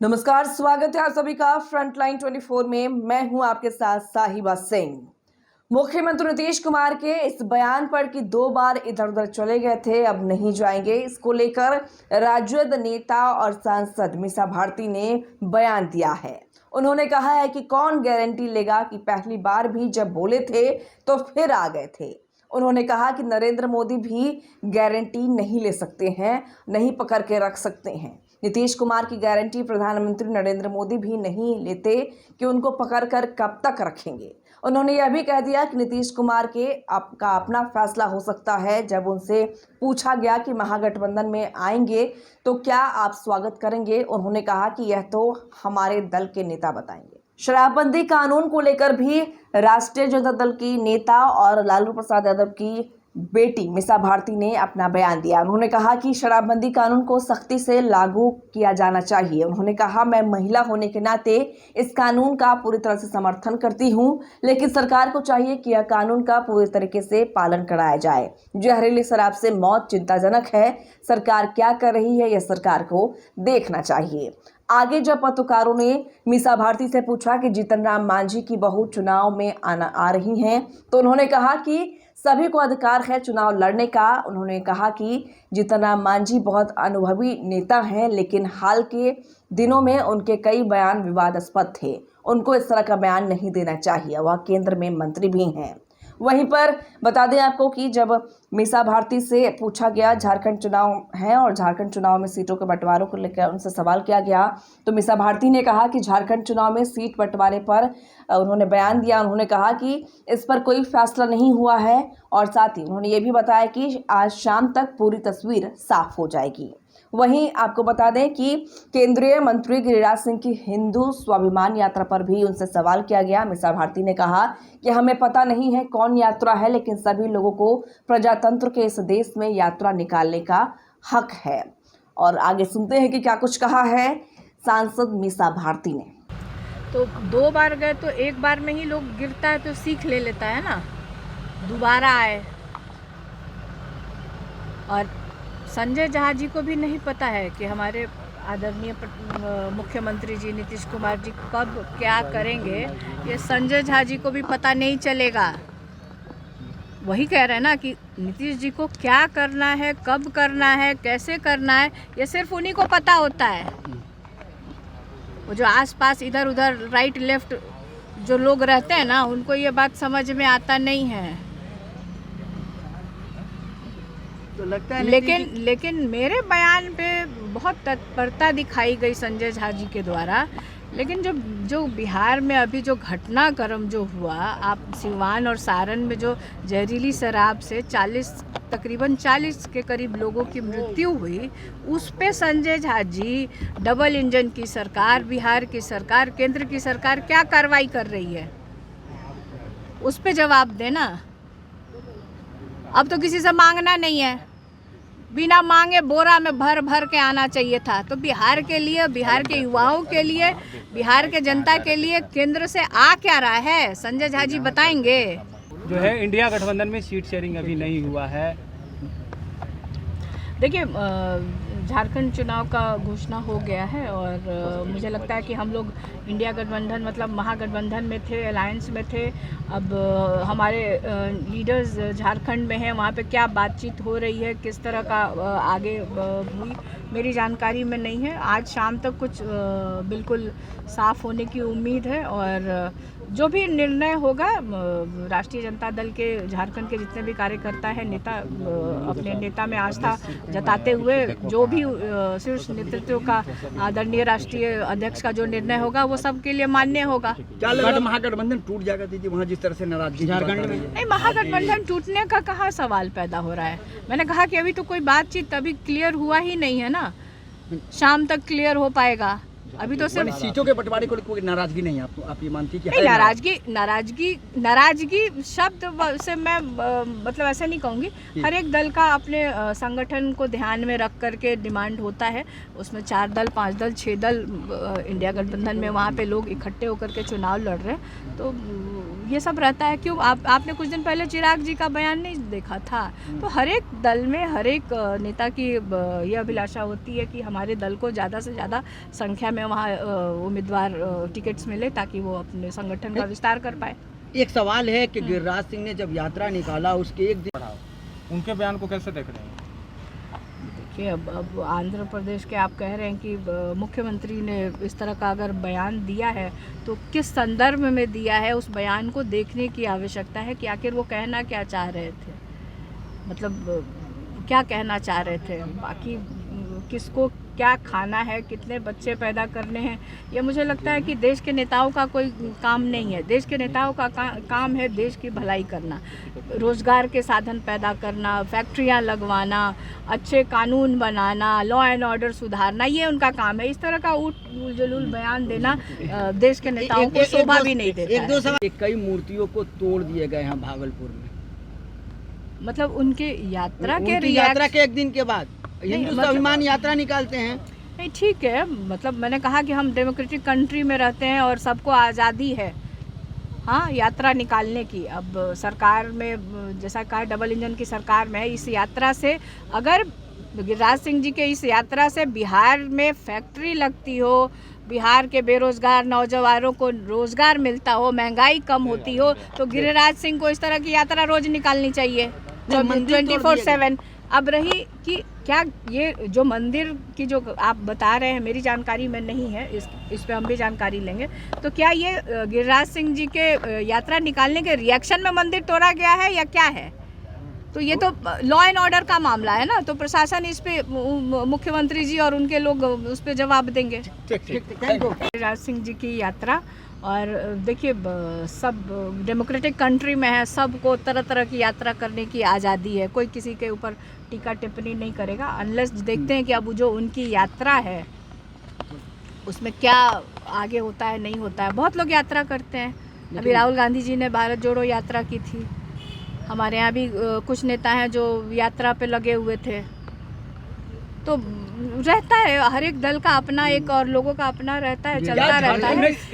नमस्कार, स्वागत है आप सभी का फ्रंटलाइन 24 में। मैं हूं आपके साथ साहिबा सिंह। मुख्यमंत्री नीतीश कुमार के इस बयान पर कि 2 बार इधर उधर चले गए थे, अब नहीं जाएंगे, इसको लेकर राजद नेता और सांसद मीसा भारती ने बयान दिया है। उन्होंने कहा है कि कौन गारंटी लेगा कि पहली बार भी जब बोले थे तो फिर आ गए थे। उन्होंने कहा कि नरेंद्र मोदी भी गारंटी नहीं ले सकते हैं, नहीं पकड़ के रख सकते हैं। नीतीश कुमार की गारंटी प्रधानमंत्री नरेंद्र मोदी भी नहीं लेते कि उनको पकड़कर कब तक रखेंगे। उन्होंने यह भी कह दिया कि नीतीश कुमार के आपका अपना फैसला हो सकता है। जब उनसे पूछा गया कि महागठबंधन में आएंगे तो क्या आप स्वागत करेंगे, उन्होंने कहा कि यह तो हमारे दल के नेता बताएंगे। शराबबंदी कानून को लेकर भी राष्ट्रीय जनता दल की नेता और लालू प्रसाद यादव की बेटी मीसा भारती ने अपना बयान दिया। उन्होंने कहा कि शराबबंदी कानून को सख्ती से लागू किया जाना चाहिए। उन्होंने कहा, मैं महिला होने के नाते इस कानून का पूरी तरह से समर्थन करती हूं, लेकिन सरकार को चाहिए कि यह कानून का पूरी तरीके से पालन कराया जाए। जहरीली शराब से मौत चिंताजनक है। सरकार क्या कर रही है, यह सरकार को देखना चाहिए। आगे जब पत्रकारों ने मीसा भारती से पूछा कि जीतन राम मांझी की बहू चुनाव में आ रही हैं, तो उन्होंने कहा कि सभी को अधिकार है चुनाव लड़ने का। उन्होंने कहा कि जीतन राम मांझी बहुत अनुभवी नेता हैं, लेकिन हाल के दिनों में उनके कई बयान विवादास्पद थे। उनको इस तरह का बयान नहीं देना चाहिए। वह केंद्र में मंत्री भी हैं। वहीं पर बता दें आपको कि जब मीसा भारती से पूछा गया, झारखंड चुनाव है और झारखंड चुनाव में सीटों के बंटवारों को लेकर उनसे सवाल किया गया, तो मीसा भारती ने कहा कि झारखंड चुनाव में सीट बंटवारे पर उन्होंने बयान दिया। उन्होंने कहा कि इस पर कोई फैसला नहीं हुआ है और साथ ही उन्होंने ये भी बताया कि आज शाम तक पूरी तस्वीर साफ हो जाएगी। वहीं आपको बता दें कि केंद्रीय मंत्री गिरिराज सिंह की हिंदू स्वाभिमान यात्रा पर भी उनसे सवाल किया गया। मीसा भारती ने कहा कि हमें पता नहीं है कौन यात्रा है, लेकिन सभी लोगों को प्रजातंत्र के इस देश में यात्रा निकालने का हक है। और आगे सुनते हैं कि क्या कुछ कहा है सांसद मीसा भारती ने। तो 2 बार गए तो एक बार में ही लोग गिरता है तो सीख ले लेता है ना, दोबारा आए। और संजय झा जी को भी नहीं पता है कि हमारे आदरणीय मुख्यमंत्री जी नीतीश कुमार जी कब क्या करेंगे, ये संजय झा जी को भी पता नहीं चलेगा। वही कह रहे हैं ना कि नीतीश जी को क्या करना है, कब करना है, कैसे करना है, ये सिर्फ उन्हीं को पता होता है। वो जो आसपास इधर उधर राइट लेफ्ट जो लोग रहते हैं ना, उनको ये बात समझ में आता नहीं है। तो लगता है लेकिन मेरे बयान पे बहुत तत्परता दिखाई गई संजय झा जी के द्वारा। लेकिन जो बिहार में अभी जो घटनाक्रम जो हुआ, आप सिवान और सारण में जो जहरीली शराब से तकरीबन 40 के करीब लोगों की मृत्यु हुई, उस पे संजय झा जी, डबल इंजन की सरकार, बिहार की सरकार, केंद्र की सरकार क्या कार्रवाई कर रही है, उस पे जवाब देना। अब तो किसी से मांगना नहीं है, बिना मांगे बोरा में भर भर के आना चाहिए था। तो बिहार के लिए, बिहार के युवाओं के लिए, बिहार के जनता के लिए केंद्र से आ क्या रहा है, संजय झा जी बताएंगे। जो है इंडिया गठबंधन में सीट शेयरिंग अभी नहीं हुआ है। देखिए, झारखंड चुनाव का घोषणा हो गया है और मुझे लगता है कि हम लोग इंडिया गठबंधन मतलब महागठबंधन में थे, अलायंस में थे। अब हमारे लीडर्स झारखंड में हैं, वहाँ पे क्या बातचीत हो रही है, किस तरह का आगे हुई, मेरी जानकारी में नहीं है। आज शाम तक कुछ बिल्कुल साफ होने की उम्मीद है और जो भी निर्णय होगा, राष्ट्रीय जनता दल के झारखंड के जितने भी कार्यकर्ता हैं, नेता अपने नेता में आस्था जताते हुए जो भी शीर्ष नेतृत्व का आदरणीय राष्ट्रीय अध्यक्ष का जो निर्णय होगा वो सबके लिए मान्य होगा। क्या लगा महागठबंधन टूट जाएगा दीदी, वहाँ जिस तरह से नाराजगी झारखंड में? नहीं, महागठबंधन टूटने का कहाँ सवाल पैदा हो रहा है। मैंने कहा कि अभी तो कोई बातचीत अभी क्लियर हुआ ही नहीं है ना, शाम तक क्लियर हो पाएगा। अभी तो सिर्फ सीटों के बंटवारे को कोई नाराजगी नहीं है आपको, आप ये मानती कि नाराजगी शब्द से मैं मतलब ऐसे नहीं कहूँगी। हर एक दल का अपने संगठन को ध्यान में रख करके डिमांड होता है। उसमें 4 दल, 5 दल, 6 दल इंडिया गठबंधन में वहाँ पे लोग इकट्ठे होकर के चुनाव लड़ रहे हैं। तो ये सब रहता है। क्यों आपने कुछ दिन पहले चिराग जी का बयान नहीं देखा था? तो हर एक दल में हर एक नेता की ये अभिलाषा होती है कि हमारे दल को ज़्यादा से ज़्यादा संख्या में वहाँ उम्मीदवार टिकट्स मिले ताकि वो अपने संगठन का विस्तार कर पाए। एक सवाल है कि गिरिराज सिंह ने जब यात्रा निकाला उसके एक दिन उनके बयान को कैसे देख रहे हैं? देखिए, अब आंध्र प्रदेश के आप कह रहे हैं कि मुख्यमंत्री ने इस तरह का अगर बयान दिया है तो किस संदर्भ में दिया है, उस बयान को देखने की आवश्यकता है कि आखिर वो कहना क्या चाह रहे थे, मतलब क्या कहना चाह रहे थे। बाकी किसको क्या खाना है, कितने बच्चे पैदा करने हैं, ये मुझे लगता है कि देश के नेताओं का कोई काम नहीं है। देश के नेताओं का काम है देश की भलाई करना, रोज़गार के साधन पैदा करना, फैक्ट्रियां लगवाना, अच्छे कानून बनाना, लॉ एंड ऑर्डर सुधारना, ये उनका काम है। इस तरह का उल जलूल बयान देना देश के नेताओं को शोभा भी नहीं देता एक दो सवाल, कई मूर्तियों को तोड़ दिए गए हैं भागलपुर में, मतलब उनके यात्रा के एक दिन के बाद हिंदू स्वाभिमान यात्रा निकालते हैं। नहीं, ठीक है, मतलब मैंने कहा कि हम डेमोक्रेटिक कंट्री में रहते हैं और सबको आज़ादी है हाँ यात्रा निकालने की। अब सरकार में जैसा कहा डबल इंजन की सरकार में है, इस यात्रा से अगर गिरिराज सिंह जी के इस यात्रा से बिहार में फैक्ट्री लगती हो, बिहार के बेरोजगार नौजवानों को रोजगार मिलता हो, महंगाई कम होती हो, तो गिरिराज सिंह को इस तरह की यात्रा रोज निकालनी चाहिए 24/7। अब रही कि क्या ये जो मंदिर की जो आप बता रहे हैं, मेरी जानकारी में नहीं है, इस पे हम भी जानकारी लेंगे। तो क्या ये गिरिराज सिंह जी के यात्रा निकालने के रिएक्शन में मंदिर तोड़ा गया है या क्या है? तो ये तो लॉ एंड ऑर्डर का मामला है ना, तो प्रशासन इस पे मुख्यमंत्री जी और उनके लोग उस पे जवाब देंगे। गिरिराज सिंह जी की यात्रा, और देखिए सब डेमोक्रेटिक कंट्री में है, सबको तरह तरह की यात्रा करने की आज़ादी है, कोई किसी के ऊपर टीका टिप्पणी नहीं करेगा अनलेस देखते हैं कि अब जो उनकी यात्रा है उसमें क्या आगे होता है नहीं होता है। बहुत लोग यात्रा करते हैं, अभी राहुल गांधी जी ने भारत जोड़ो यात्रा की थी, हमारे यहाँ भी कुछ नेता हैं जो यात्रा पे लगे हुए थे। तो रहता है हर एक दल का अपना एक और लोगों का अपना रहता है, चलता रहता है।